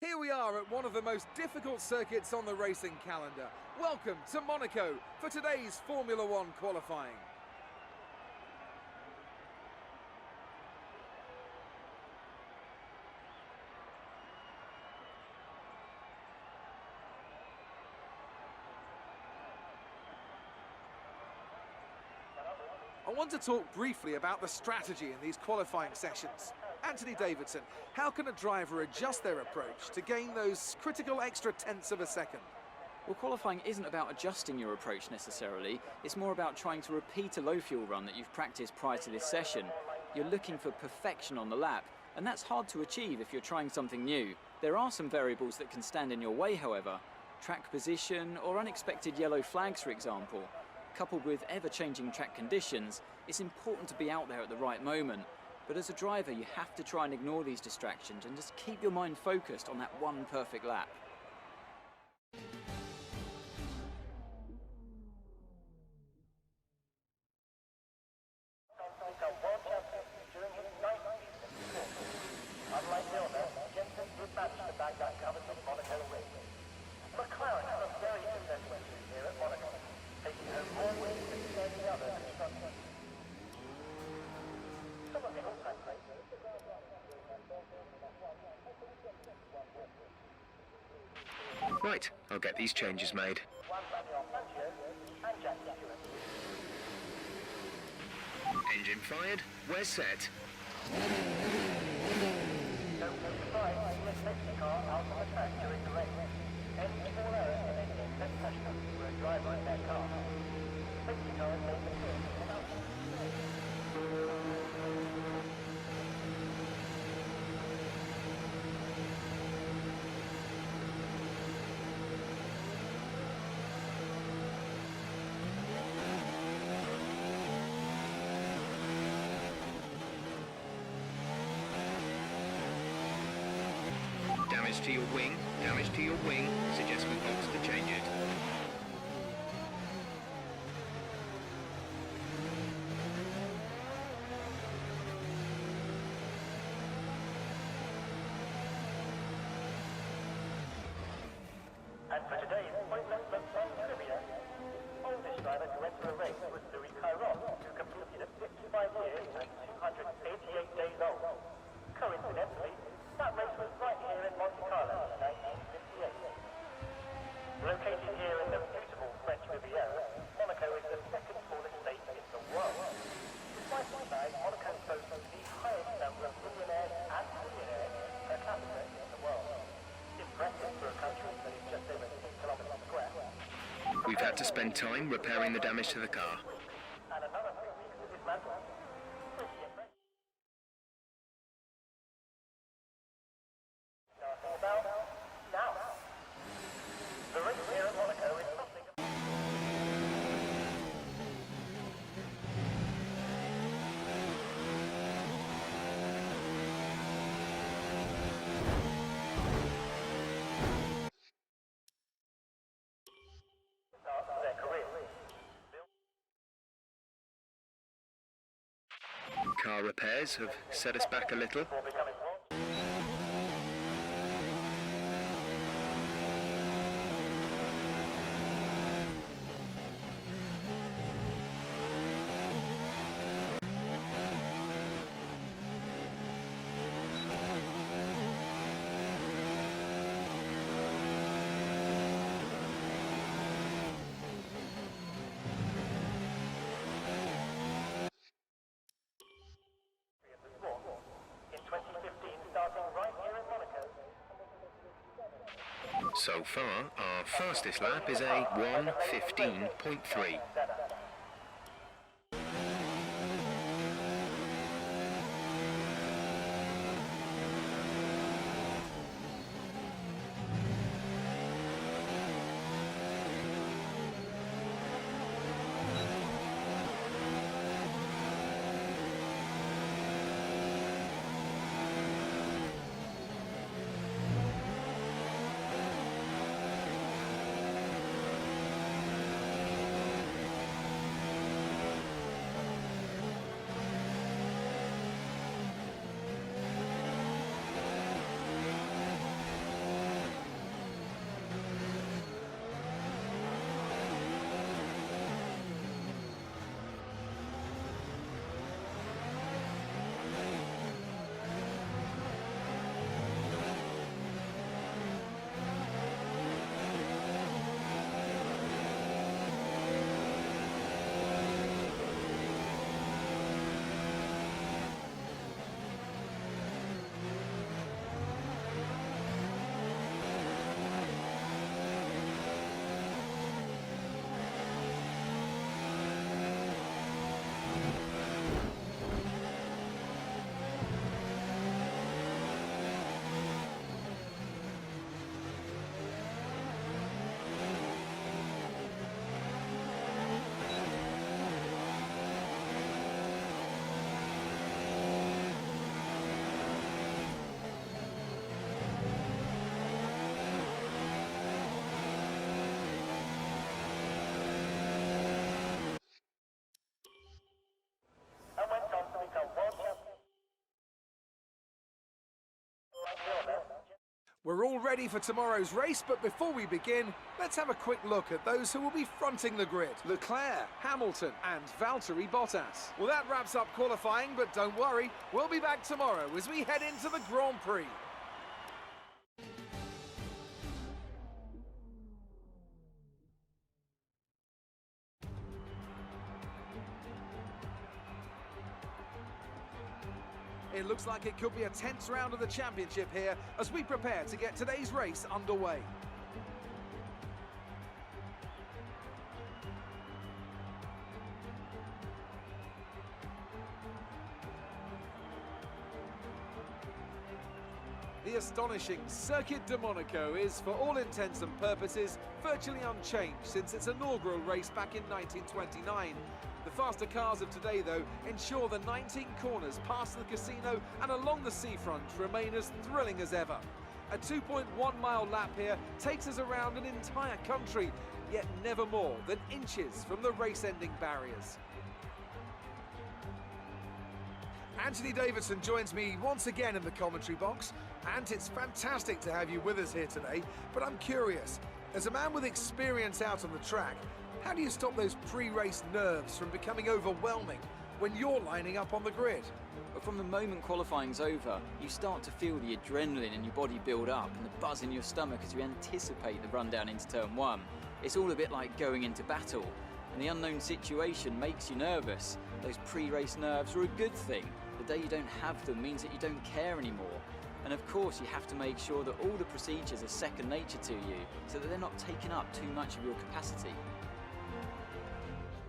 Here we are at one of the most difficult circuits on the racing calendar. Welcome to Monaco for today's Formula One qualifying. I want to talk briefly about the strategy in these qualifying sessions. Anthony Davidson, how can a driver adjust their approach to gain those critical extra tenths of a second? Well, qualifying isn't about adjusting your approach necessarily. It's more about trying to repeat a low fuel run that you've practiced prior to this session. You're looking for perfection on the lap, and that's hard to achieve if you're trying something new. There are some variables that can stand in your way, however. Track position or unexpected yellow flags, for example. Coupled with ever-changing track conditions, it's important to be out there at the right moment. But as a driver, you have to try and ignore these distractions and just keep your mind focused on that one perfect lap. Right, I'll get these changes made. Engine fired, we're set. Damage to your wing, suggest we box to change it. And for today's pointless trivia, oldest driver to enter a race was Louis Chiron, who completed at 55 years and 288 days old. Coincidentally, that race was right here in Monte Carlo in 1958. Located here in the beautiful French Riviera, Monaco is the second tallest state in the world. Despite its size, Monaco boasts the highest number of millionaires and billionaires per capita in the world. Impressive for a country that is just over 2 kilometers square. We've had to spend time repairing the damage to the car. And another 3 weeks to dismantle. Pretty impressive. Starting about now. The race here at Monaco is something. Start their career. Car repairs have set us back a little. Before becoming in 2015, starting right here in Monaco. So far, our fastest lap is a 1:15.3. and went on to become world champion. We're all ready for tomorrow's race, but before we begin, let's have a quick look at those who will be fronting the grid. Leclerc, Hamilton and Valtteri Bottas. Well, that wraps up qualifying, but don't worry, we'll be back tomorrow as we head into the Grand Prix. It looks like it could be a tense round of the championship here as we prepare to get today's race underway. The astonishing Circuit de Monaco is, for all intents and purposes, virtually unchanged since its inaugural race back in 1929. The faster cars of today, though, ensure the 19 corners past the casino and along the seafront remain as thrilling as ever. A 2.1-mile lap here takes us around an entire country, yet never more than inches from the race-ending barriers. Anthony Davidson joins me once again in the commentary box. And it's fantastic to have you with us here today, but I'm curious, as a man with experience out on the track, how do you stop those pre-race nerves from becoming overwhelming when you're lining up on the grid? But from the moment qualifying's over, you start to feel the adrenaline in your body build up and the buzz in your stomach as you anticipate the run down into turn one. It's all a bit like going into battle, and the unknown situation makes you nervous. Those pre-race nerves are a good thing. The day you don't have them means that you don't care anymore. And of course you have to make sure that all the procedures are second nature to you, so that they're not taking up too much of your capacity.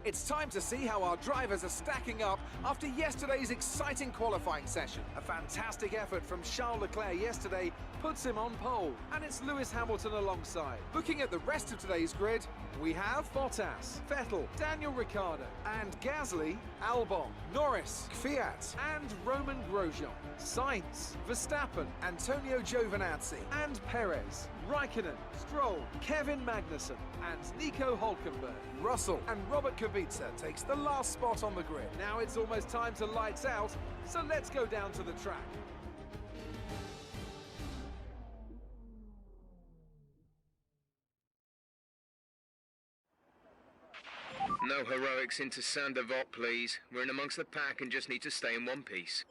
It's time to see how our drivers are stacking up after yesterday's exciting qualifying session. A fantastic effort from Charles Leclerc yesterday puts him on pole, and it's Lewis Hamilton alongside. Looking at the rest of today's grid, we have Bottas, Vettel, Daniel Ricciardo, and Gasly, Albon, Norris, Fiat, and Roman Grosjean, Sainz, Verstappen, Antonio Giovinazzi, and Perez, Raikkonen, Stroll, Kevin Magnussen, and Nico Hülkenberg. Russell and Robert Kubica takes the last spot on the grid. Now it's almost time to lights out, so let's go down to the track. No heroics into Saint-Devote, please. We're in amongst the pack and just need to stay in one piece.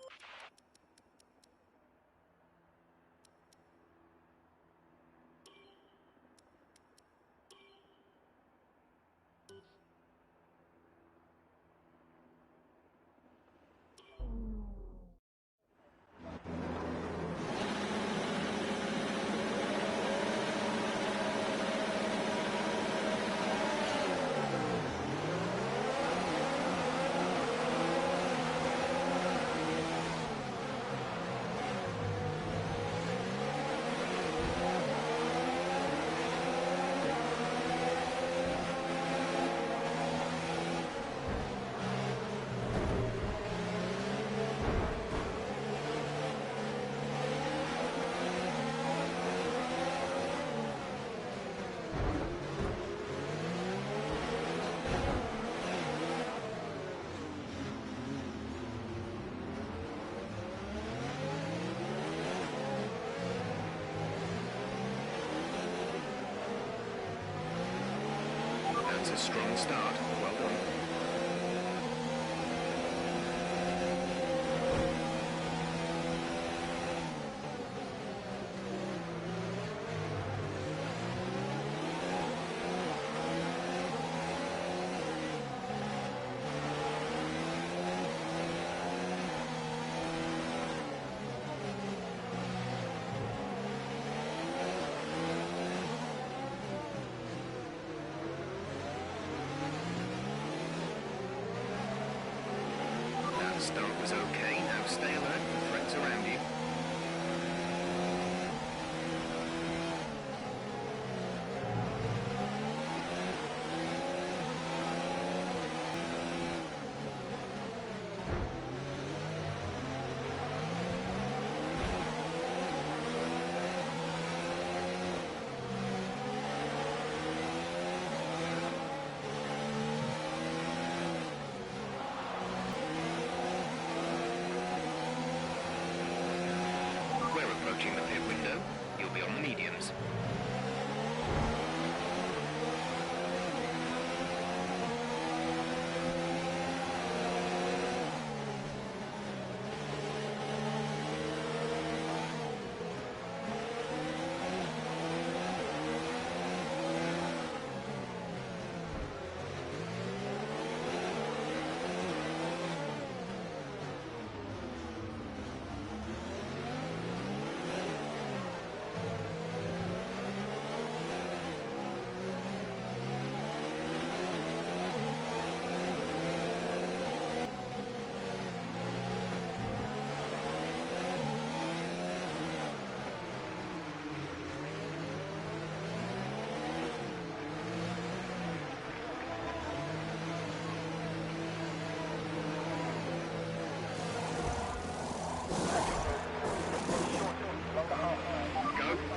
That's a strong start. Well done. start was okay. Now stay alert for threats around you. Approaching the pit window, you'll be on the mediums.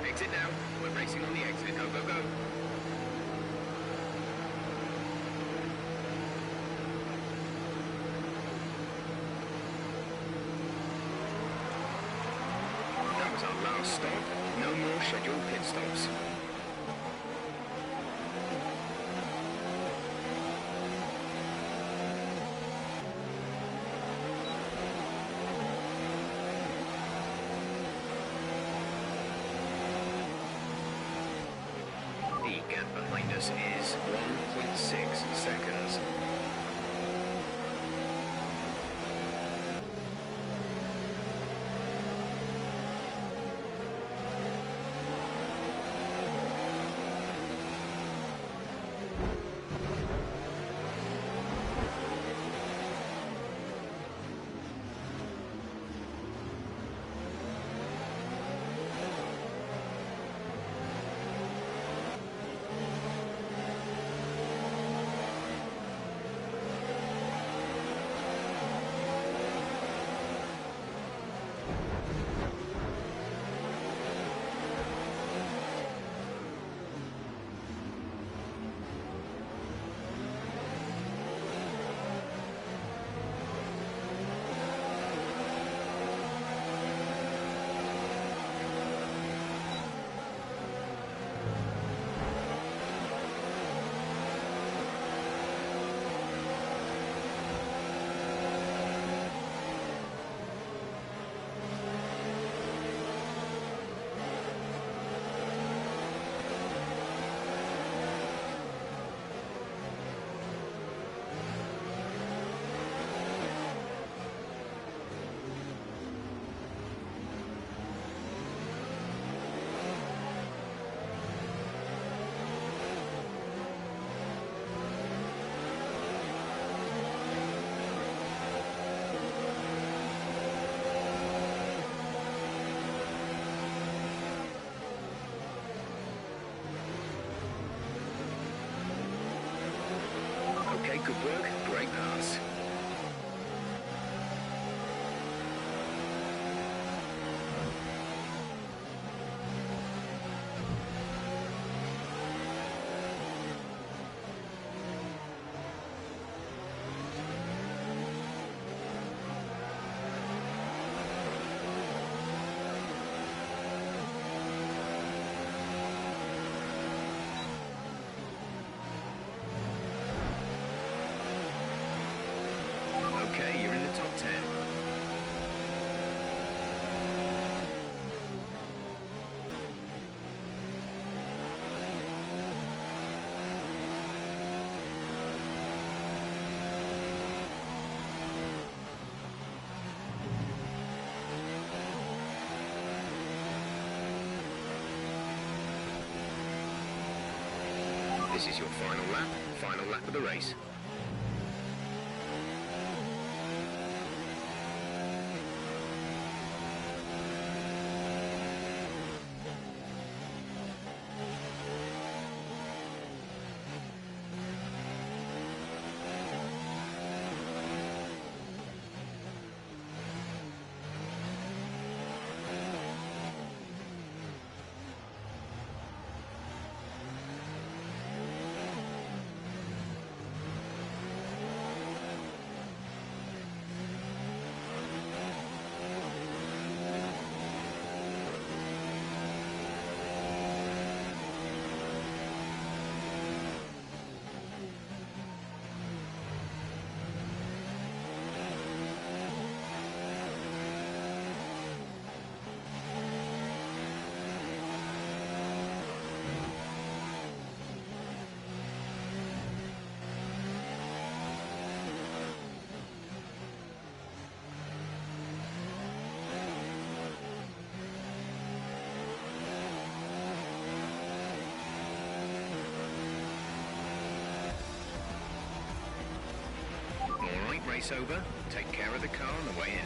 Exit now. We're racing on the exit. Go, go, go. That was our last stop. No more scheduled pit stops. The gap behind us is 1.6 seconds. Okay, good work. Great pass. Okay, you're in the top 10. This is your final lap of the race. race over, take care of the car on the way in.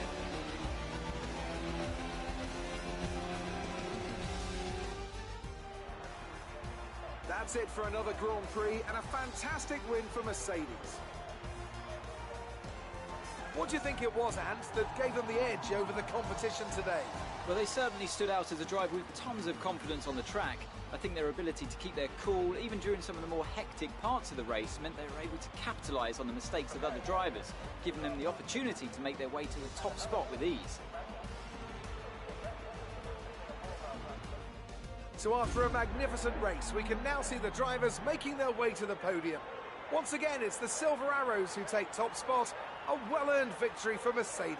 That's it for another Grand Prix and a fantastic win for Mercedes. What do you think it was, Ant, that gave them the edge over the competition today? Well, they certainly stood out as a driver with tons of confidence on the track. I think their ability to keep their cool, even during some of the more hectic parts of the race, meant they were able to capitalise on the mistakes of other drivers, giving them the opportunity to make their way to the top spot with ease. So after a magnificent race, we can now see the drivers making their way to the podium. Once again, it's the Silver Arrows who take top spot, a well-earned victory for Mercedes.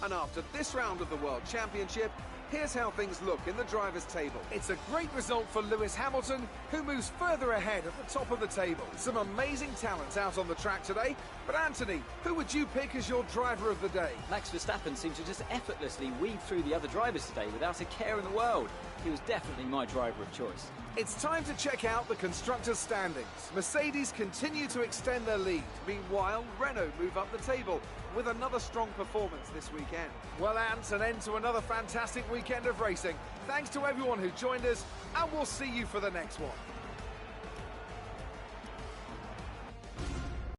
And after this round of the World Championship, here's how things look in the drivers' table. It's a great result for Lewis Hamilton, who moves further ahead at the top of the table. Some amazing talent out on the track today. But Anthony, who would you pick as your driver of the day? Max Verstappen seemed to just effortlessly weave through the other drivers today without a care in the world. He was definitely my driver of choice. It's time to check out the constructors' standings. Mercedes continue to extend their lead. Meanwhile, Renault move up the table with another strong performance this weekend. Well, Ant, an end to another fantastic weekend of racing. Thanks to everyone who joined us, and we'll see you for the next one.